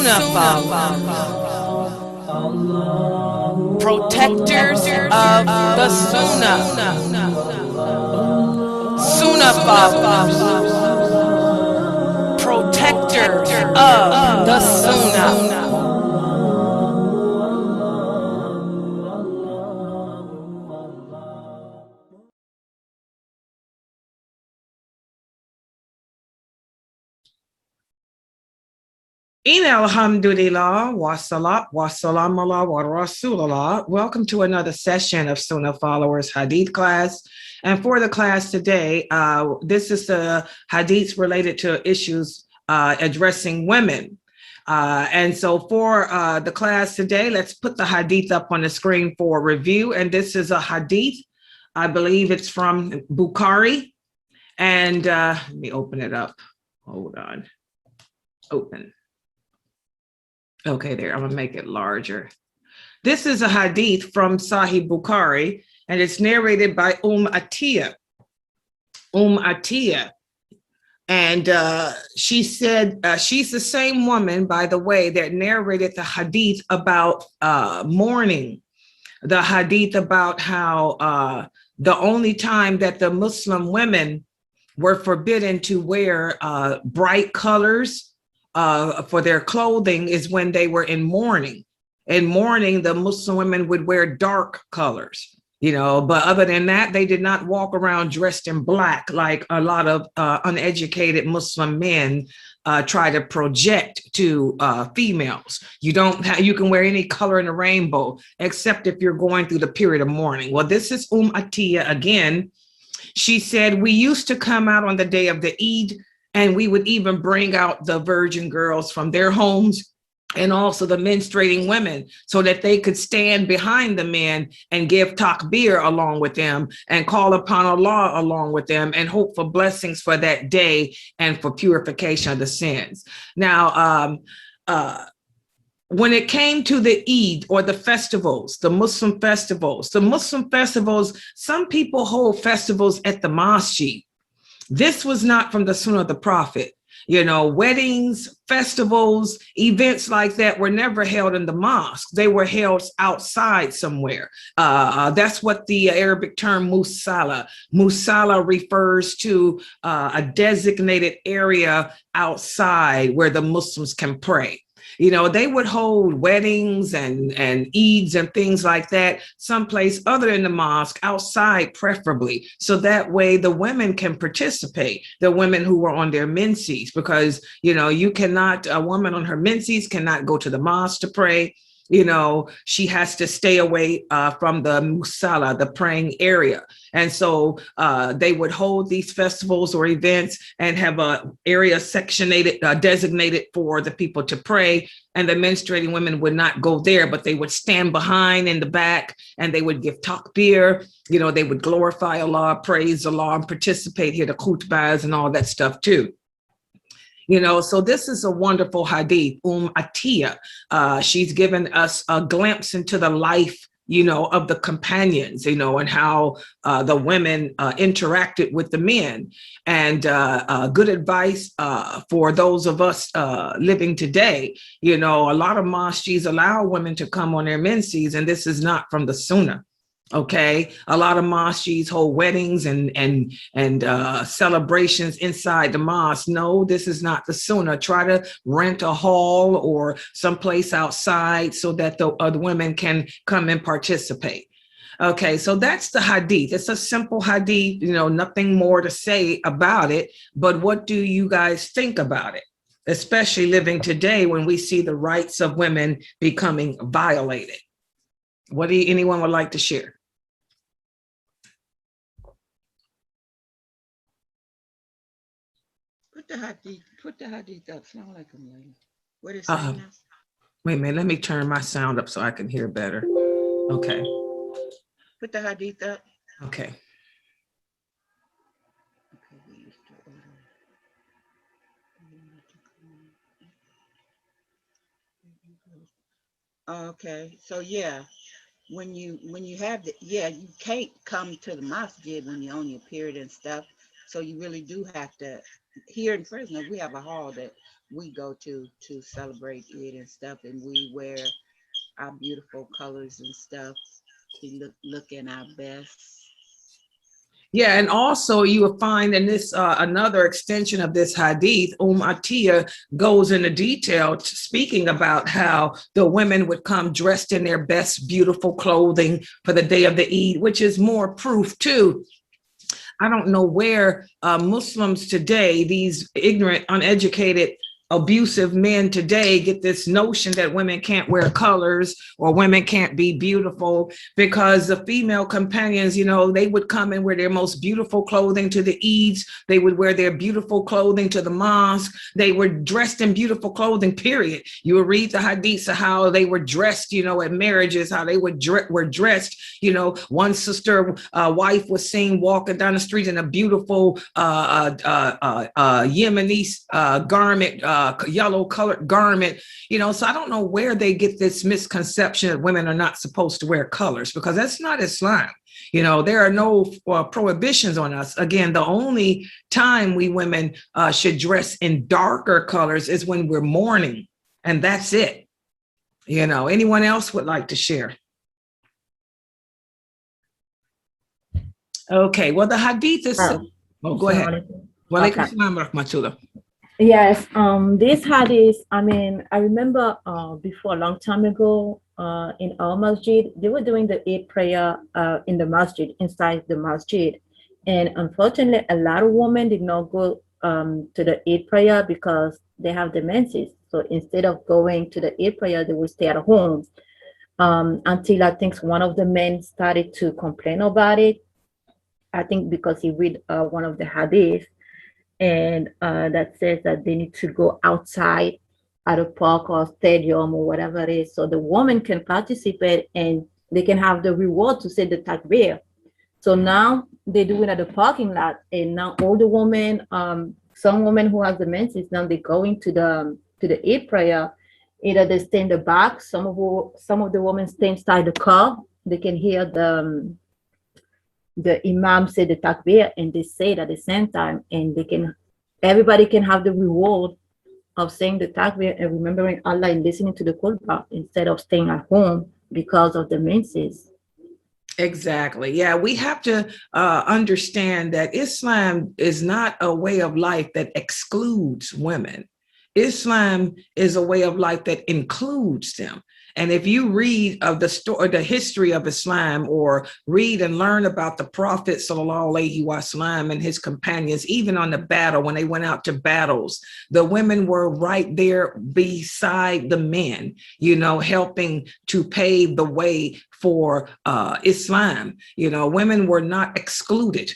Sunnahfollowers, protectors of the Sunnah, Sunnahfollowers, protectors of the Sunnah. Alhamdulillah, wa salat, wa salam ala wa rasulallah. Welcome to another session of Sunnah Followers Hadith class. And for the class today, this is the Hadiths related to issues addressing women. And so for the class today, let's put the Hadith up on the screen for review. And this is a Hadith. I believe it's from Bukhari. And let me open it up. Hold on. Open. Okay, there, I'm gonna make it larger. This is a hadith from Sahih Bukhari, and it's narrated by Atiyya. Atiyya. And she said, she's the same woman, by the way, that narrated the hadith about mourning, the hadith about how the only time that the Muslim women were forbidden to wear bright colors for their clothing is when they were in mourning. In mourning, the Muslim women would wear dark colors, but other than that, they did not walk around dressed in black like a lot of uneducated Muslim men try to project to females. You can wear any color in the rainbow, except if you're going through the period of mourning. Well, this is Atiyya again. She said, we used to come out on the day of the Eid, and we would even bring out the virgin girls from their homes and also the menstruating women so that they could stand behind the men and give takbir along with them and call upon Allah along with them and hope for blessings for that day and for purification of the sins. Now, when it came to the Eid or the festivals, the Muslim festivals, some people hold festivals at the masjid. This was not from the Sunnah of the Prophet. Weddings, festivals, events like that were never held in the mosque. They were held outside somewhere. That's what the Arabic term musalla. Musalla refers to a designated area outside where the Muslims can pray. They would hold weddings and Eids and things like that someplace other than the mosque, outside preferably, so that way the women can participate, the women who were on their menses, because, a woman on her menses cannot go to the mosque to pray. She has to stay away from the musalla, the praying area. And so they would hold these festivals or events and have an area designated for the people to pray. And the menstruating women would not go there, but they would stand behind in the back and they would give takbir. They would glorify Allah, praise Allah, and participate here, the khutbahs and all that stuff too. So this is a wonderful hadith, Atiyya. She's given us a glimpse into the life, of the companions, and how the women interacted with the men. And good advice for those of us living today. A lot of mosques allow women to come on their menses, and this is not from the Sunnah. Okay, a lot of mosques hold weddings and celebrations inside the mosque. No, this is not the Sunnah. Try to rent a hall or someplace outside so that the women can come and participate. Okay, so that's the hadith. It's a simple hadith, nothing more to say about it. But what do you guys think about it? Especially living today when we see the rights of women becoming violated. What do anyone would like to share? Put the hadith up. Sound like a lady. What is saying now? Wait a minute, let me turn my sound up so I can hear better. Okay. Put the hadith up. Okay. Okay, so yeah, when you have you can't come to the masjid when you're on your period and stuff. So you really do have to here in Fresno, we have a hall that we go to celebrate it and stuff, and we wear our beautiful colors and stuff to looking our best. Yeah, and also you will find in this another extension of this hadith, Atiyya goes into detail speaking about how the women would come dressed in their best, beautiful clothing for the day of the Eid, which is more proof too. I don't know where Muslims today, these ignorant, uneducated, abusive men today get this notion that women can't wear colors or women can't be beautiful, because the female companions, you know, they would come and wear their most beautiful clothing to the Eids. They would wear their beautiful clothing to the mosque. They were dressed in beautiful clothing, period. You would read the hadiths of how they were dressed, you know, at marriages, how they were dressed. You know, one sister wife was seen walking down the street in a beautiful Yemenese garment, yellow colored garment, you know. So I don't know where they get this misconception that women are not supposed to wear colors, because that's not Islam. You know, there are no prohibitions on us. Again, the only time we women should dress in darker colors is when we're mourning, and that's it. You know, anyone else would like to share? Okay, well, the hadith is, go ahead. Walaikum salam wa rahmatullah. Yes, this hadith, I mean, I remember before a long time ago in our masjid, they were doing the Eid prayer in the masjid, inside the masjid. And unfortunately, a lot of women did not go to the Eid prayer because they have the menses. So instead of going to the Eid prayer, they would stay at home until I think one of the men started to complain about it. I think because he read one of the hadith, and that says that they need to go outside at a park or stadium or whatever it is, so the woman can participate and they can have the reward to say the takbir. So now they do it at the parking lot, and now all the women, some women who have the menses, now they go into the Eid prayer. Either they stay in the back, some of the women stay inside the car. They can hear the imam say the takbir, and they say it at the same time, and everybody can have the reward of saying the takbir and remembering Allah and listening to the khutbah instead of staying at home because of the menses. Exactly. Yeah, we have to understand that Islam is not a way of life that excludes women. Islam is a way of life that includes them. And if you read of the story, the history of Islam, or read and learn about the Prophet sallallahu alaihi wasallam and his companions, even on the battle, when they went out to battles, the women were right there beside the men, you know, helping to pave the way for Islam. You know, women were not excluded.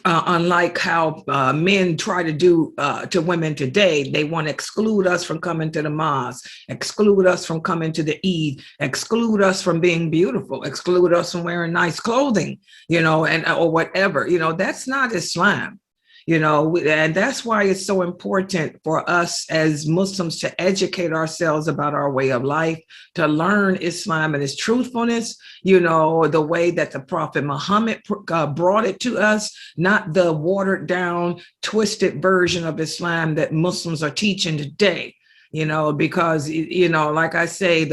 Unlike how men try to do to women today. They want to exclude us from coming to the mosque, exclude us from coming to the Eid, exclude us from being beautiful, exclude us from wearing nice clothing, you know, and or whatever. You know, that's not Islam. You know, and that's why it's so important for us as Muslims to educate ourselves about our way of life, to learn Islam and its truthfulness, you know, the way that the Prophet Muhammad brought it to us, not the watered down, twisted version of Islam that Muslims are teaching today. You know, because, you know, like I say,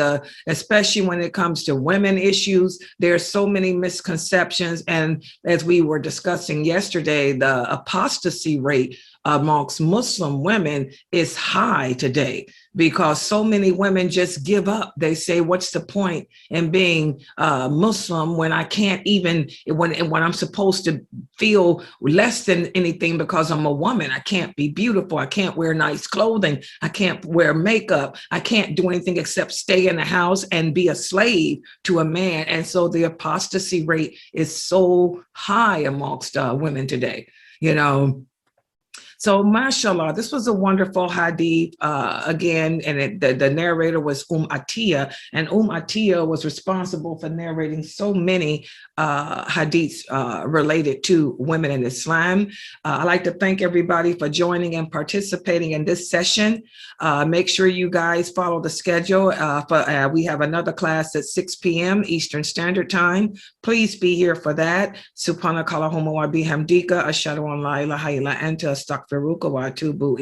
especially when it comes to women issues, there's so many misconceptions. And as we were discussing yesterday, the apostasy rate amongst Muslim women is high today, because so many women just give up. They say, what's the point in being Muslim when I can't even, when I'm supposed to feel less than anything because I'm a woman? I can't be beautiful. I can't wear nice clothing. I can't wear makeup. I can't do anything except stay in the house and be a slave to a man. And so the apostasy rate is so high amongst women today, you know. So, mashallah, this was a wonderful hadith again, and the narrator was Atiyya, and Atiyya was responsible for narrating so many hadiths related to women in Islam. I'd like to thank everybody for joining and participating in this session. Make sure you guys follow the schedule. We have another class at 6 p.m. Eastern Standard Time. Please be here for that. Subhanakallahumma wa bihamdika, ashhadu an la ilaha illa anta, astaghfiruka Baruch Wa Tubu